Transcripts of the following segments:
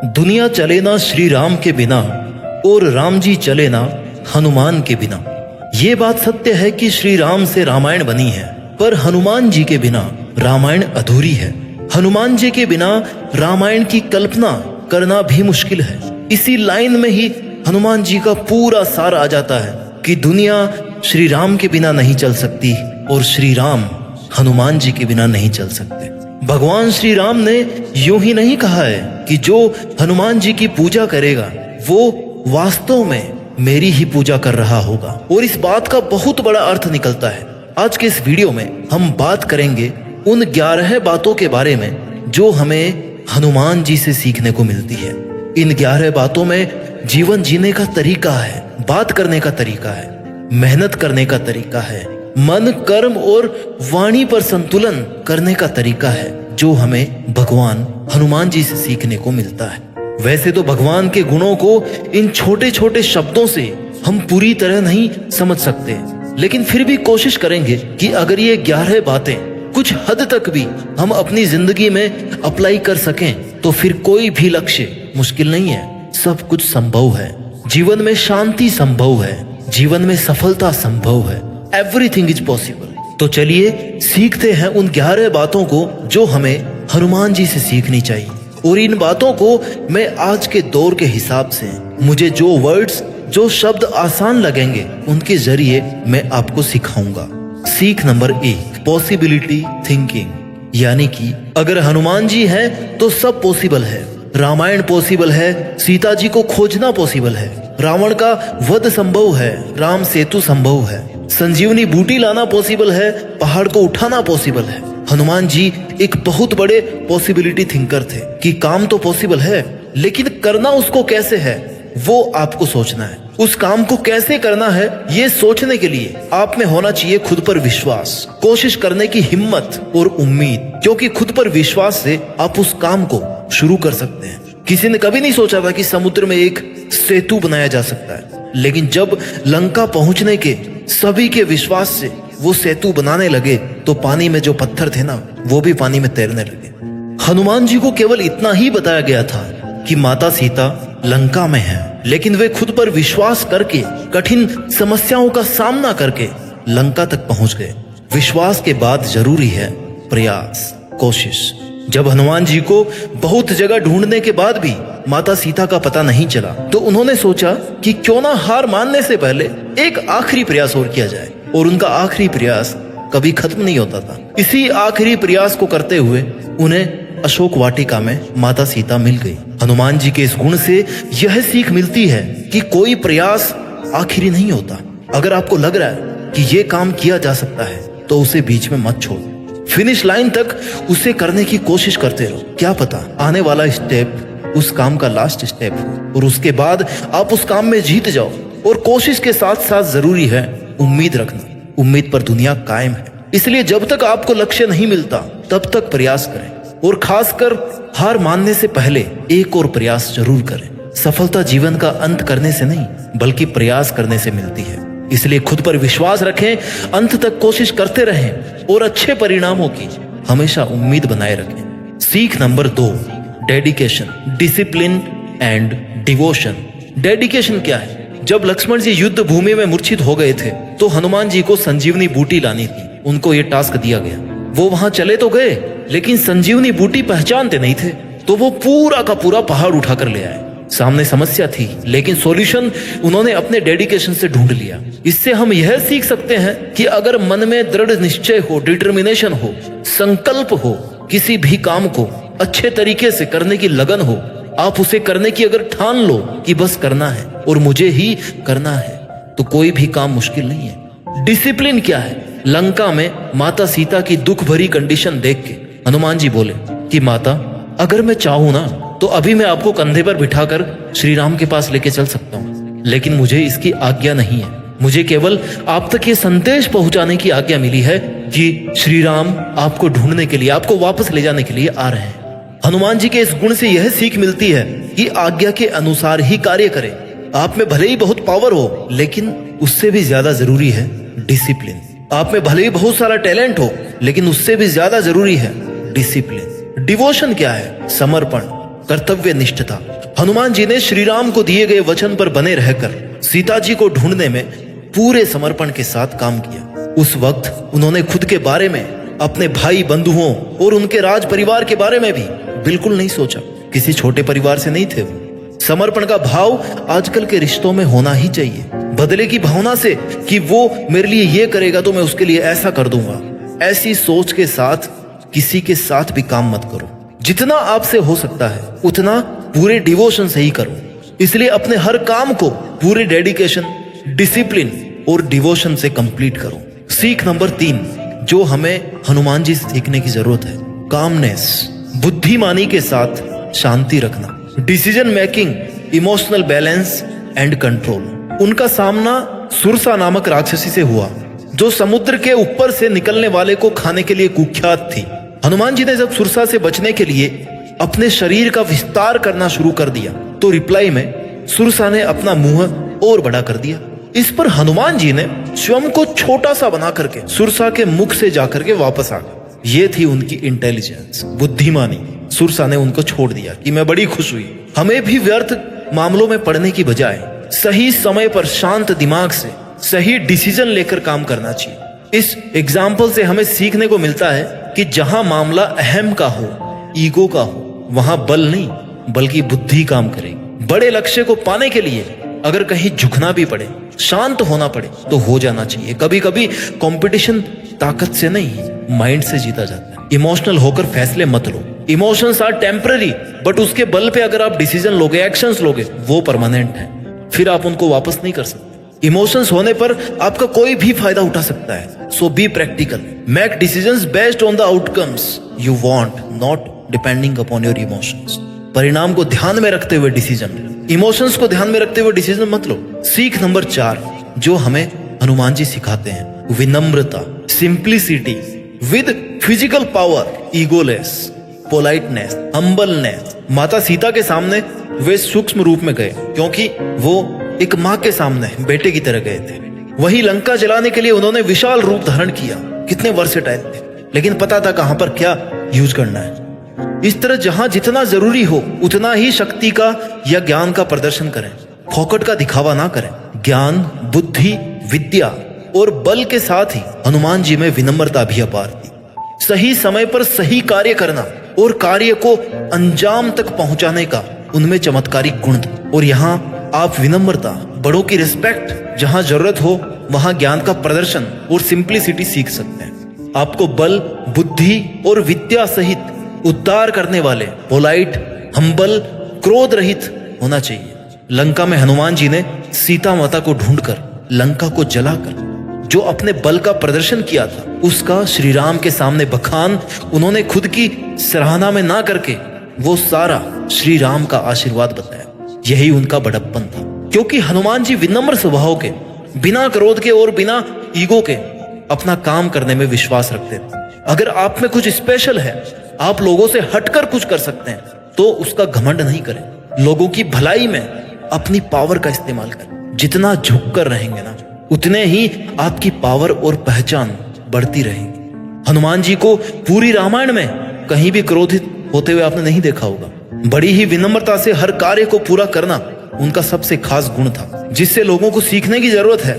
दुनिया चले ना श्री राम के बिना और राम जी चले ना हनुमान के बिना। ये बात सत्य है कि श्री राम से रामायण बनी है, पर हनुमान जी के बिना रामायण अधूरी है। हनुमान जी के बिना रामायण की कल्पना करना भी मुश्किल है। इसी लाइन में ही हनुमान जी का पूरा सार आ जाता है कि दुनिया श्री राम के बिना नहीं चल सकती और श्री राम हनुमान जी के बिना नहीं चल सकते। भगवान श्री राम ने यूं ही नहीं कहा है कि जो हनुमान जी की पूजा करेगा वो वास्तव में मेरी ही पूजा कर रहा होगा, और इस बात का बहुत बड़ा अर्थ निकलता है। आज के इस वीडियो में हम बात करेंगे उन 11 बातों के बारे में जो हमें हनुमान जी से सीखने को मिलती है। इन 11 बातों में जीवन जीने का तरीका है, बात करने का तरीका है, मेहनत करने का तरीका है, मन कर्म और वाणी पर संतुलन करने का तरीका है, जो हमें भगवान हनुमान जी से सीखने को मिलता है। वैसे तो भगवान के गुणों को इन छोटे छोटे शब्दों से हम पूरी तरह नहीं समझ सकते, लेकिन फिर भी कोशिश करेंगे कि अगर ये 11 बातें कुछ हद तक भी हम अपनी जिंदगी में अप्लाई कर सकें तो फिर कोई भी लक्ष्य मुश्किल नहीं है, सब कुछ संभव है। जीवन में शांति संभव है, जीवन में सफलता संभव है, एवरीथिंग इज पॉसिबल। तो चलिए सीखते हैं उन 11 बातों को जो हमें हनुमान जी से सीखनी चाहिए, और इन बातों को मैं आज के दौर के हिसाब से मुझे जो वर्ड्स, जो शब्द आसान लगेंगे उनके जरिए मैं आपको सिखाऊंगा। सीख नंबर 1, पॉसिबिलिटी थिंकिंग, यानी कि अगर हनुमान जी हैं तो सब पॉसिबल है। रामायण पॉसिबल है, सीता जी को खोजना पॉसिबल है, रावण का वध संभव है, राम सेतु संभव है, संजीवनी बूटी लाना पॉसिबल है, पहाड़ को उठाना पॉसिबल है। हनुमान जी एक बहुत बड़े पॉसिबिलिटी थिंकर थे कि काम तो पॉसिबल है, लेकिन करना उसको कैसे है वो आपको सोचना है। उस काम को कैसे करना है ये सोचने के लिए आप में होना चाहिए खुद पर विश्वास, कोशिश करने की हिम्मत और उम्मीद, क्योंकि खुद पर विश्वास से आप उस काम को शुरू कर सकते हैं। किसी ने कभी नहीं सोचा था कि समुद्र में एक सेतु बनाया जा सकता है, लेकिन जब लंका पहुंचने के सभी के विश्वास से वो सेतु बनाने लगे तो पानी में जो पत्थर थे ना वो भी पानी में तैरने लगे। हनुमान जी को केवल इतना ही बताया गया था कि माता सीता लंका में है, लेकिन वे खुद पर विश्वास करके कठिन समस्याओं का सामना करके लंका तक पहुंच गए। विश्वास के बाद जरूरी है प्रयास, कोशिश। जब हनुमान जी को बहुत जगह ढूंढने के बाद भी माता सीता का पता नहीं चला तो उन्होंने सोचा कि क्यों ना हार मानने से पहले एक आखिरी प्रयास और किया जाए, और उनका आखिरी प्रयास कभी खत्म नहीं होता था। इसी आखिरी प्रयास को करते हुए उन्हें अशोक वाटिका में माता सीता मिल गई। हनुमान जी के इस गुण से यह सीख मिलती है कि कोई प्रयास आखिरी नहीं होता। अगर आपको लग रहा है कि ये काम किया जा सकता है तो उसे बीच में मत छोड़ो, फिनिश लाइन तक उसे करने की कोशिश करते रहो। क्या पता आने वाला स्टेप उस काम का लास्ट स्टेप हो और उसके बाद आप उस काम में जीत जाओ। और कोशिश के साथ साथ जरूरी है उम्मीद रखना। उम्मीद पर दुनिया कायम है, इसलिए जब तक आपको लक्ष्य नहीं मिलता तब तक प्रयास करें, और खासकर हार मानने से पहले एक और प्रयास जरूर करें। सफलता जीवन का अंत करने से नहीं बल्कि प्रयास करने से मिलती है। इसलिए खुद पर विश्वास रखें, अंत तक कोशिश करते रहें और अच्छे परिणामों की हमेशा उम्मीद बनाए रखें। सीख number 2, dedication, discipline and devotion. Dedication क्या है? जब लक्ष्मण जी युद्ध भूमि में मूर्छित हो गए थे तो हनुमान जी को संजीवनी बूटी लानी थी। उनको ये टास्क दिया गया। वो वहां चले तो गए, लेकिन संजीवनी बूटी पहचानते नहीं थे, तो वो पूरा का पूरा पहाड़ उठाकर ले आए। सामने समस्या थी, लेकिन सॉल्यूशन उन्होंने अपने डेडिकेशन से ढूंढ लिया। इससे हम यह सीख सकते हैं कि अगर मन में दृढ़ निश्चय हो, डिटर्मिनेशन हो, संकल्प हो, किसी भी काम को अच्छे तरीके से करने की लगन हो, आप उसे करने की अगर ठान लो कि बस करना है और मुझे ही करना है, तो कोई भी काम मुश्किल नहीं है। डिसिप्लिन क्या है? लंका में माता सीता की दुख भरी कंडीशन देख के हनुमान जी बोले कि माता, अगर मैं चाहूं ना तो अभी मैं आपको कंधे पर बिठाकर श्री राम के पास लेके चल सकता हूँ, लेकिन मुझे इसकी आज्ञा नहीं है। मुझे केवल आप तक ये संदेश पहुंचाने की आज्ञा मिली है कि श्री राम आपको ढूंढने के लिए, आपको वापस ले जाने के लिए आ रहे हैं। हनुमान जी के इस गुण से यह सीख मिलती है कि आज्ञा के अनुसार ही कार्य करें। आप में भले ही बहुत पावर हो, लेकिन उससे भी ज्यादा जरूरी है डिसिप्लिन। आप में भले ही बहुत सारा टैलेंट हो, लेकिन उससे भी ज्यादा जरूरी है डिसिप्लिन। डिवोशन क्या है? समर्पण, कर्तव्य निष्ठता। हनुमान जी ने श्री राम को दिए गए वचन पर बने रहकर सीता जी को ढूंढने में पूरे समर्पण के साथ काम किया। उस वक्त उन्होंने खुद के बारे में, अपने भाई बंधुओं और उनके राज परिवार के बारे में भी बिल्कुल नहीं सोचा। किसी छोटे परिवार से नहीं थे वो। समर्पण का भाव आजकल के रिश्तों में होना ही चाहिए। बदले की भावना से कि वो मेरे लिए ये करेगा तो मैं उसके लिए ऐसा कर दूंगा, ऐसी सोच के साथ किसी के साथ भी काम मत करो। जितना आपसे हो सकता है उतना पूरे डिवोशन से ही करो। इसलिए अपने हर काम को पूरे डेडिकेशन, डिसिप्लिन और डिवोशन से कंप्लीट करो। सीख नंबर 3 जो हमें हनुमान जी से सीखने की जरूरत है, कामनेस, बुद्धिमानी के साथ शांति रखना, decision making, emotional balance and control. उनका सामना सुरसा नामक राक्षसी से हुआ जो समुद्र के ऊपर से निकलने वाले को खाने के लिए कुख्यात थी। हनुमान जी ने जब सुरसा से बचने के लिए अपने शरीर का विस्तार करना शुरू कर दिया तो रिप्लाई में सुरसा ने अपना मुंह और बड़ा कर दिया। इस पर हनुमान जी ने स्वयं को छोटा सा बना करके सुरसा के मुख से जाकर के वापस आ गए। ये थी उनकी इंटेलिजेंस, बुद्धिमानी। सुरसा ने उनको छोड़ दिया कि मैं बड़ी खुश हुई। हमें भी व्यर्थ मामलों में पड़ने की बजाय सही समय पर शांत दिमाग से सही डिसीजन लेकर काम करना चाहिए। इस एग्जाम्पल से हमें सीखने को मिलता है कि जहां मामला अहम का हो, ईगो का हो, वहां बल नहीं बल्कि बुद्धि काम करेगी। बड़े लक्ष्य को पाने के लिए अगर कहीं झुकना भी पड़े, शांत होना पड़े तो हो जाना चाहिए। कभी कभी कंपटीशन ताकत से नहीं, माइंड से जीता जाता है। इमोशनल होकर फैसले मत लो। इमोशंस आर टेम्पररी, बट उसके बल पे अगर आप डिसीजन लोगे, एक्शंस लोगे, वो परमानेंट है। फिर आप उनको वापस नहीं कर सकते। इमोशंस होने पर आपका कोई भी फायदा उठा सकता है। So be practical, make decisions based on the outcomes you want, not depending upon your emotions. परिणाम को ध्यान में रखते हुए डिसीजन, इमोशंस को ध्यान में रखते हुए डिसीजन मत लो। सीख नंबर 4 जो हमें हनुमान जी सिखाते हैं, विनम्रता, simplicity with physical power, egoless, politeness, humbleness. माता सीता के सामने वे सूक्ष्म रूप में गए क्योंकि वो एक माँ के सामने बेटे की तरह गए थे। वहीं लंका जलाने के लिए उन्होंने विशाल रूप धारण किया। कितने वर्सेटाइल थे, लेकिन पता था कहां पर क्या यूज करना है। इस तरह जहां जितना जरूरी हो उतना ही शक्ति का या ज्ञान का प्रदर्शन करें, फोकट का दिखावा ना करें। ज्ञान, बुद्धि, विद्या और बल के साथ ही हनुमान जी में विनम्रता भी अपार थी। सही समय पर सही कार्य करना और कार्य को अंजाम तक पहुंचाने का उनमें चमत्कारिक गुण था। और यहाँ आप विनम्रता, बड़ों की रिस्पेक्ट, जहां जरूरत हो वहां ज्ञान का प्रदर्शन और सिंप्लिसिटी सीख सकते हैं। आपको बल, बुद्धि और विद्या सहित उद्धार करने वाले, पोलाइट, हम्बल, क्रोध रहित होना चाहिए। लंका में हनुमान जी ने सीता माता को ढूंढकर लंका को जलाकर जो अपने बल का प्रदर्शन किया था उसका श्री राम के सामने बखान उन्होंने खुद की सराहना में ना करके वो सारा श्री राम का आशीर्वाद बताया। यही उनका बड़प्पन था, क्योंकि हनुमान जी विनम्र स्वभाव के, बिना क्रोध के और बिना ईगो के अपना काम करने में विश्वास रखते थे। अगर आप में कुछ स्पेशल है, आप लोगों से हटकर कुछ कर सकते हैं, तो उसका घमंड नहीं करें। लोगों की भलाई में अपनी पावर का इस्तेमाल करें। जितना झुक कर रहेंगे ना, उतने ही आपकी पावर और पहचान बढ़ती रहेगी। हनुमान जी को पूरी रामायण में कहीं भी क्रोधित होते हुए आपने नहीं देखा होगा। बड़ी ही विनम्रता से हर कार्य को पूरा करना उनका सबसे खास गुण था, जिससे लोगों को सीखने की जरूरत है।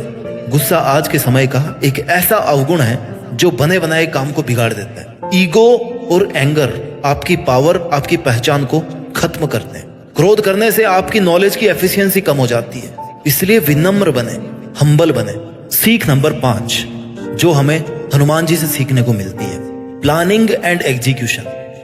गुस्सा आज के समय का एक ऐसा अवगुण है जो बने बनाए काम को बिगाड़ देता है। ईगो और एंगर आपकी पावर, आपकी पहचान को खत्म करते हैं। क्रोध करने से आपकी नॉलेज की एफिशिएंसी कम हो जाती है। इसलिए विनम्र बने, हम्बल बने। सीख नंबर 5 जो हमें हनुमान जी से सीखने को मिलती है, planning and execution.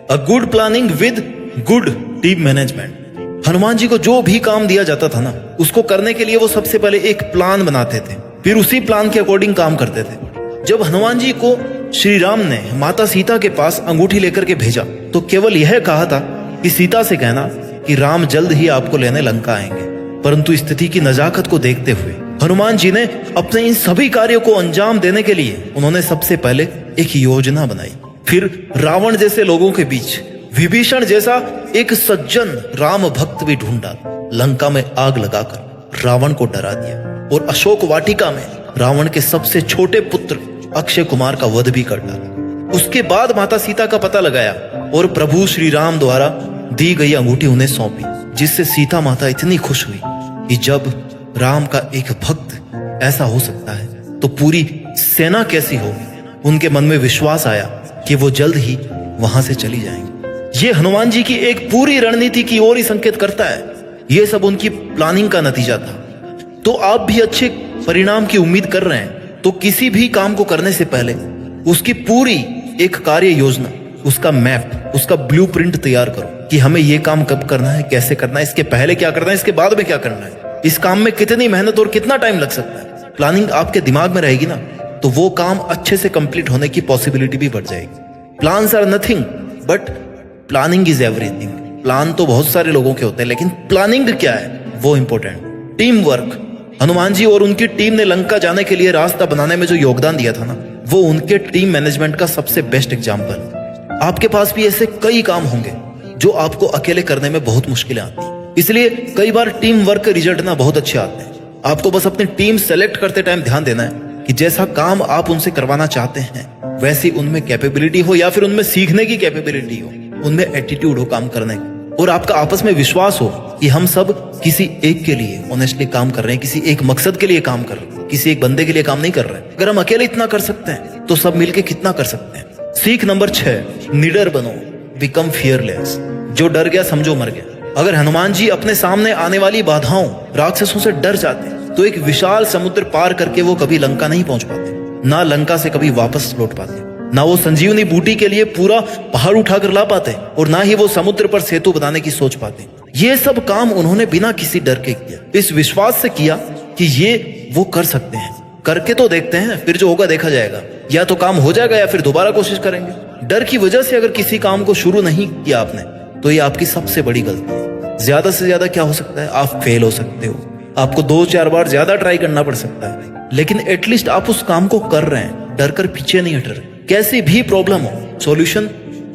A good planning with good team management. Hanuman ji को जो भी काम दिया जाता था ना, उसको करने के लिए वो सबसे पहले एक प्लान बनाते थे, फिर उसी प्लान के अकॉर्डिंग काम करते थे। जब हनुमान जी को श्री राम ने माता सीता के पास अंगूठी लेकर के भेजा तो केवल यह कहा था कि सीता से कहना कि राम जल्द ही आपको लेने लंका आएंगे। परंतु स्थिति की नजाकत को देखते हुए हनुमान जी ने अपने इन सभी कार्यों को अंजाम देने के लिए उन्होंने सबसे पहले एक योजना बनाई। फिर रावण जैसे लोगों के बीच विभीषण जैसा एक सज्जन राम भक्त भी ढूंढा, लंका में आग लगाकर रावण को डरा दिया और अशोक वाटिका में रावण के सबसे छोटे पुत्र अक्षय कुमार का वध भी कर डाला। उसके बाद माता सीता का पता लगाया और प्रभु श्री राम द्वारा दी गई अंगूठी उन्हें सौंपी, जिससे सीता माता इतनी खुश हुई कि जब राम का एक भक्त ऐसा हो सकता है तो पूरी सेना कैसी होगी। उनके मन में विश्वास आया कि वो जल्द ही वहां से चली जाएंगे। ये हनुमान जी की एक पूरी रणनीति की ओर ही संकेत करता है। ये सब उनकी प्लानिंग का नतीजा था। तो आप भी अच्छे परिणाम की उम्मीद कर रहे हैं तो किसी भी काम को करने से पहले उसकी पूरी एक कार्य योजना, उसका मैप, उसका ब्लूप्रिंट तैयार करो कि हमें ये काम कब करना है, कैसे करना है, इसके पहले क्या करना है, इसके बाद में क्या करना है, इस काम में कितनी मेहनत और कितना टाइम लग सकता है। प्लानिंग आपके दिमाग में रहेगी ना तो वो काम अच्छे से कंप्लीट होने की पॉसिबिलिटी भी बढ़ जाएगी। Plans are nothing but planning is everything. Plan तो बहुत सारे लोगों के होते हैं लेकिन प्लानिंग क्या है वो important. Team work. Hanuman ji और उनकी टीम ने लंका जाने के लिए रास्ता बनाने में जो योगदान दिया था ना, वो उनके टीम मैनेजमेंट का सबसे बेस्ट एग्जाम्पल है। आपके पास भी ऐसे कई काम होंगे जो आपको अकेले करने में बहुत मुश्किलें आती हैं, इसलिए कई बार टीम वर्क के रिजल्ट ना बहुत अच्छे आते हैं। आपको बस अपनी टीम सेलेक्ट करते टाइम ध्यान देना है कि जैसा काम आप उनसे करवाना चाहते हैं वैसी उनमें कैपेबिलिटी हो या फिर उनमें सीखने की कैपेबिलिटी हो, उनमें एटीट्यूड हो काम करने का, और आपका आपस में विश्वास हो कि हम सब किसी एक के लिए ऑनेस्टली काम कर रहे हैं, किसी एक मकसद के लिए काम कर रहे हैं, किसी एक बंदे के लिए काम नहीं कर रहे हैं। अगर हम अकेले इतना कर सकते हैं तो सब मिलके कितना कर सकते हैं। सीख नंबर 6, निडर बनो, बिकम फियरलेस। जो डर गया समझो मर गया। अगर हनुमान जी अपने सामने आने वाली बाधाओं, राक्षसों से डर जाते तो एक विशाल समुद्र पार करके वो कभी लंका नहीं पहुंच पाते, ना लंका से कभी वापस लौट पाते, ना वो संजीवनी बूटी के लिए पूरा पहाड़ उठाकर ला पाते और ना ही वो समुद्र पर सेतु बनाने की सोच पाते। ये सब काम उन्होंने बिना किसी डर के किया, इस विश्वास से किया कि ये वो कर सकते हैं। करके तो देखते हैं, फिर जो होगा देखा जाएगा। या तो काम हो जाएगा या फिर दोबारा कोशिश करेंगे। डर की वजह से अगर किसी काम को शुरू नहीं किया आपने तो ये आपकी सबसे बड़ी गलती है। ज्यादा से ज्यादा क्या हो सकता है, आप फेल हो सकते हो, आपको 2-4 बार ज्यादा ट्राई करना पड़ सकता है, लेकिन एटलीस्ट आप उस काम को कर रहे हैं, डर कर पीछे नहीं हट रहे। कैसी भी प्रॉब्लम हो, सॉल्यूशन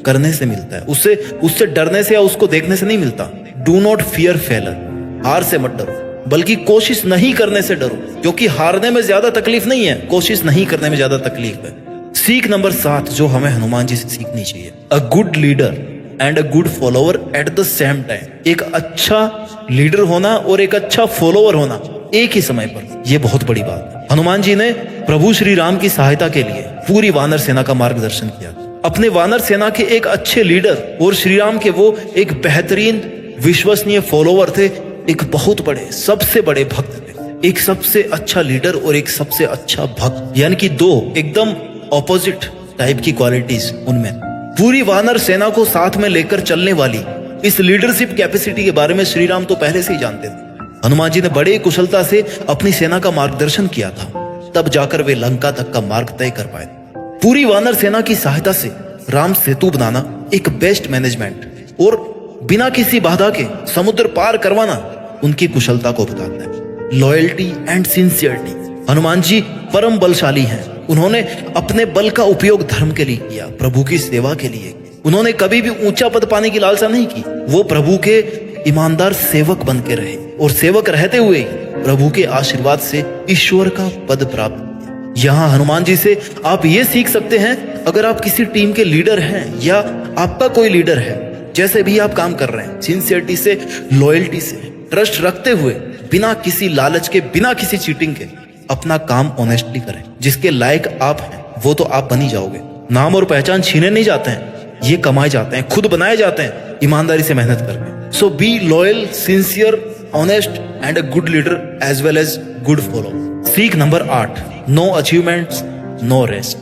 करने से मिलता है, उससे डरने से या उसको देखने से नहीं मिलता। Do not fear failure. हार से मत डरो, बल्कि कोशिश नहीं करने से डरो, क्योंकि हारने में ज्यादा तकलीफ नहीं है, कोशिश नहीं करने में ज्यादा तकलीफ है। सीख नंबर 7 जो हमें हनुमान जी से सीखनी चाहिए, अ good leader and a good follower at the same time. एक अच्छा लीडर होना और एक अच्छा फॉलोअर होना एक ही समय पर, यह बहुत बड़ी बात है। हनुमान जी ने प्रभु श्री राम की सहायता के लिए पूरी वानर सेना का मार्गदर्शन किया। अपने वानर सेना के एक अच्छे लीडर और श्री राम के वो एक बेहतरीन विश्वसनीय फॉलोअर थे, एक बहुत बड़े, सबसे बड़े भक्त थे। एक सबसे अच्छा लीडर और एक सबसे अच्छा भक्त, यानी कि दो एकदम ऑपोजिट टाइप की क्वालिटीज उनमें। पूरी वानर सेना को साथ में लेकर चलने वाली इस लीडरशिप कैपेसिटी के बारे में श्री राम तो पहले से ही जानते थे। हनुमान जी ने बड़े कुशलता से अपनी सेना का मार्गदर्शन किया था, तब जाकर वे लंका तक का मार्ग तय कर पाए। पूरी वानर सेना की सहायता से राम सेतु बनाना एक बेस्ट मैनेजमेंट और बिना किसी बाधा के समुद्र पार करवाना उनकी कुशलता को बताता है। Loyalty and sincerity. Hanuman ji परम बलशाली हैं। उन्होंने अपने बल का उपयोग धर्म के लिए किया, प्रभु की सेवा के लिए। उन्होंने कभी भी ऊंचा पद पाने की लालसा नहीं की। वो प्रभु के ईमानदार सेवक बन के रहे और सेवक रहते हुए प्रभु के आशीर्वाद से ईश्वर का पद प्राप्त किया। यहाँ हनुमान जी से आप ये सीख सकते हैं, अगर आप किसी टीम के लीडर हैं या आपका कोई लीडर है, जैसे भी आप काम कर रहे हैं, सिंसियरिटी से, लॉयल्टी से, ट्रस्ट रखते हुए, बिना किसी लालच के, बिना किसी चीटिंग के अपना काम ऑनेस्टली करें। जिसके लायक आप हैं वो तो आप बन ही जाओगे। नाम और पहचान छीने नहीं जाते हैं, ये कमाए जाते हैं, खुद बनाए जाते हैं ईमानदारी से मेहनत करके। So be loyal, sincere, honest and a good leader as well as good follower. सीख number 8, no achievements no rest.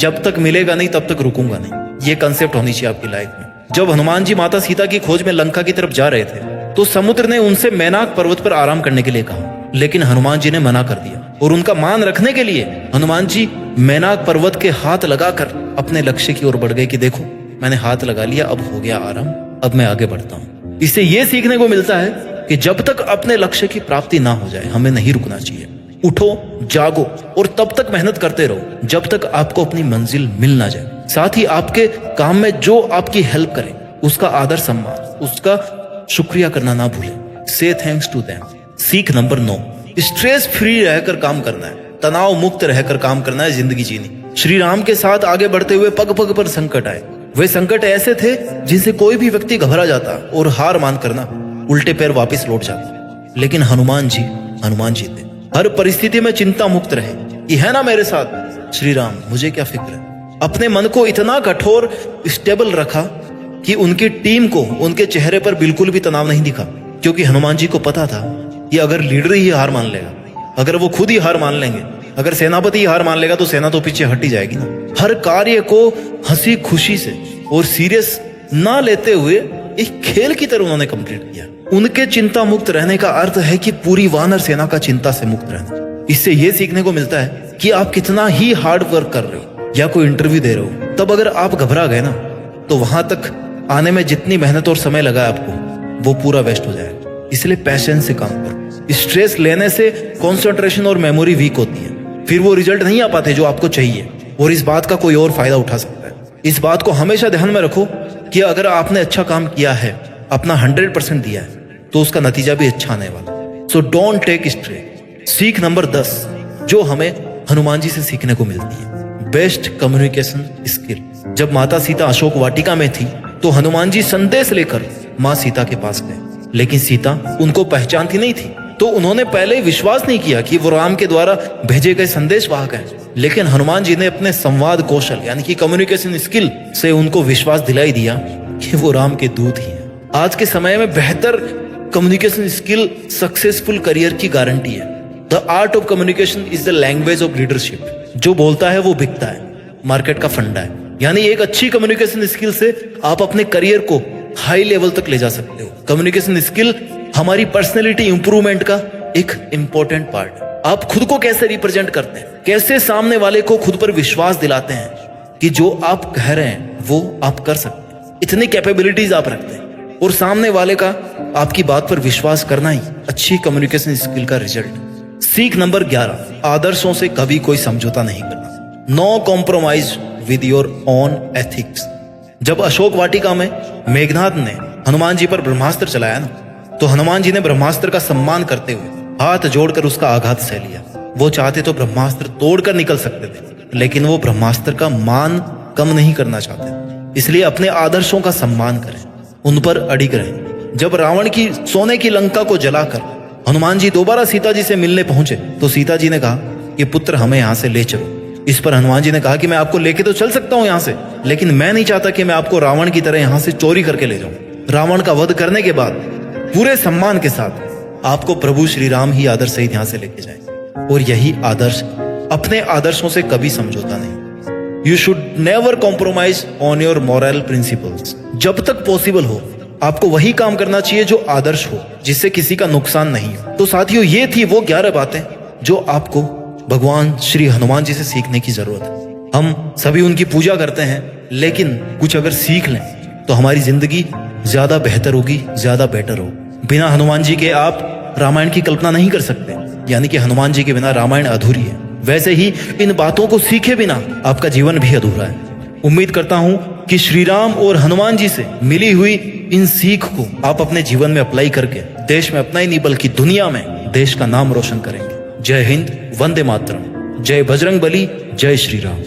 जब तक मिलेगा नहीं तब तक रुकूंगा नहीं, ये कंसेप्ट होनी चाहिए आपकी लाइफ में। जब हनुमान जी माता सीता की खोज में लंका की तरफ जा रहे थे तो समुद्र ने उनसे मैनाक पर्वत पर आराम करने के लिए कहा, लेकिन हनुमान जी ने मना कर दिया और उनका मान रखने के लिए हनुमान जी मैनाक पर्वत के हाथ लगाकर अपने लक्ष्य की ओर बढ़ गए कि देखो मैंने हाथ लगा लिया, अब हो गया आराम, अब मैं आगे बढ़ता हूँ। इससे यह सीखने को मिलता है कि जब तक अपने लक्ष्य की प्राप्ति ना हो जाए हमें नहीं रुकना चाहिए। उठो, जागो और तब तक मेहनत करते रहो जब तक आपको अपनी मंजिल मिल ना जाए। साथ ही आपके काम में जो आपकी हेल्प करे उसका आदर सम्मान, उसका शुक्रिया करना ना भूलें। से थैंक्स टू देम। सीख नंबर 9, स्ट्रेस फ्री रहकर काम करना है, तनाव मुक्त रहकर काम करना है, जिंदगी जीनी। श्री राम के साथ आगे बढ़ते हुए पग पग पर संकट आए, वे संकट ऐसे थे जिनसे कोई भी व्यक्ति घबरा जाता और हार मान करना उल्टे पैर वापस लौट जाता। लेकिन हनुमान जी थे। हर परिस्थिति में चिंता मुक्त रहे कि है ना मेरे साथ श्री राम, मुझे क्या फिक्र है। अपने मन को इतना कठोर स्टेबल रखा कि उनकी टीम को उनके चेहरे पर बिल्कुल भी तनाव नहीं दिखा, क्योंकि हनुमान जी को पता था कि अगर लीडर ही हार मान लेगा, अगर वो खुद ही हार मान लेंगे, अगर सेनापति ही हार मान लेगा तो सेना तो पीछे हट ही जाएगी ना। हर कार्य को हंसी खुशी से और सीरियस ना लेते हुए एक खेल की तरह उन्होंने कंप्लीट किया। उनके चिंता मुक्त रहने का अर्थ है कि पूरी वानर सेना का चिंता से मुक्त रहना। इससे यह सीखने को मिलता है कि आप कितना ही हार्ड वर्क कर रहे हो या कोई इंटरव्यू दे रहे हो, तब अगर आप घबरा गए ना तो वहां तक आने में जितनी मेहनत और समय लगा आपको वो पूरा वेस्ट हो जाएगा। इसलिए पैशंस से काम करो। स्ट्रेस लेने से कंसंट्रेशन और मेमोरी वीक होती है, फिर वो रिजल्ट नहीं आ पाते जो आपको चाहिए, और इस बात का कोई और फायदा उठा सकता है। इस बात को हमेशा ध्यान में रखो कि अगर आपने अच्छा काम किया है, अपना 100% दिया है, तो उसका नतीजा भी अच्छा आने वाला। So don't take stress. सीख नंबर 10 जो हमें हनुमान जी से सीखने को मिलती है, बेस्ट कम्युनिकेशन स्किल। जब माता सीता अशोक वाटिका में थी तो हनुमान जी संदेश लेकर माँ सीता के पास गए, लेकिन सीता उनको पहचानती नहीं थी, तो उन्होंने पहले विश्वास नहीं किया कि वो राम के द्वारा भेजे गए संदेश वाहक हैं। लेकिन हनुमान जी ने अपने संवाद कौशल यानी कि कम्युनिकेशन स्किल से उनको विश्वास दिलाई दिया कि वो राम के दूत ही हैं। आज के समय में बेहतर कम्युनिकेशन स्किल सक्सेसफुल करियर की गारंटी है। The art of communication is the language of leadership. जो बोलता है वो बिकता है, मार्केट का फंडा है। यानी एक अच्छी कम्युनिकेशन स्किल से आप अपने करियर को हाई लेवल तक ले जा सकते हो। कम्युनिकेशन स्किल हमारी पर्सनैलिटी इंप्रूवमेंट का एक इंपॉर्टेंट पार्ट है। आप खुद को कैसे रिप्रेजेंट करते हैं, कैसे सामने वाले को खुद पर विश्वास दिलाते हैं कि जो आप कह रहे हैं वो आप कर सकते हैं, इतनी कैपेबिलिटीज आप रखते हैं, और सामने वाले का आपकी बात पर विश्वास करना ही अच्छी कम्युनिकेशन स्किल का रिजल्ट। सीख नंबर 11 आदर्शों से कभी कोई समझौता नहीं करना। No compromise with your own ethics. जब अशोक वाटिका में मेघनाद ने हनुमान जी पर ब्रह्मास्त्र चलाया ना, तो हनुमान जी ने ब्रह्मास्त्र का सम्मान करते हुए हाथ जोड़कर उसका आघात सह लिया। वो चाहते तो ब्रह्मास्त्र तोड़कर निकल सकते थे, लेकिन वो ब्रह्मास्त्र का मान कम नहीं करना चाहते। इसलिए अपने आदर्शों का सम्मान करें, उन पर अडिग रहें। जब रावण की सोने की लंका को जलाकर हनुमान जी दोबारा सीता जी से मिलने पहुंचे तो सीता जी ने कहा कि पुत्र हमें यहाँ से ले चलो। इस पर हनुमान जी ने कहा कि मैं आपको लेके तो चल सकता हूँ यहाँ से, लेकिन मैं नहीं चाहता कि मैं आपको रावण की तरह यहाँ से चोरी करके ले जाऊं। रावण का वध करने के बाद पूरे सम्मान के साथ आपको प्रभु श्री राम ही आदर्श सहित यहाँ से लेके जाए, और यही आदर्श, अपने आदर्शों से कभी समझौता नहीं। You should never compromise on your moral principles. जब तक पॉसिबल हो आपको वही काम करना चाहिए जो आदर्श हो, जिससे किसी का नुकसान नहीं हो। तो साथियों, ये थी वो 11 बातें जो आपको भगवान श्री हनुमान जी से सीखने की जरूरत है। हम सभी उनकी पूजा करते हैं, लेकिन कुछ अगर सीख लें तो हमारी जिंदगी ज्यादा बेहतर होगी, ज्यादा बेटर होगी। बिना हनुमान जी के आप रामायण की कल्पना नहीं कर सकते, यानी कि हनुमान जी के बिना रामायण अधूरी है। वैसे ही इन बातों को सीखे बिना आपका जीवन भी अधूरा है। उम्मीद करता हूं कि श्री राम और हनुमान जी से मिली हुई इन सीख को आप अपने जीवन में अप्लाई करके देश में अपना ही नहीं बल्कि दुनिया में देश का नाम रोशन करेंगे। जय हिंद, वंदे मातरम, जय बजरंग बली, जय श्री राम।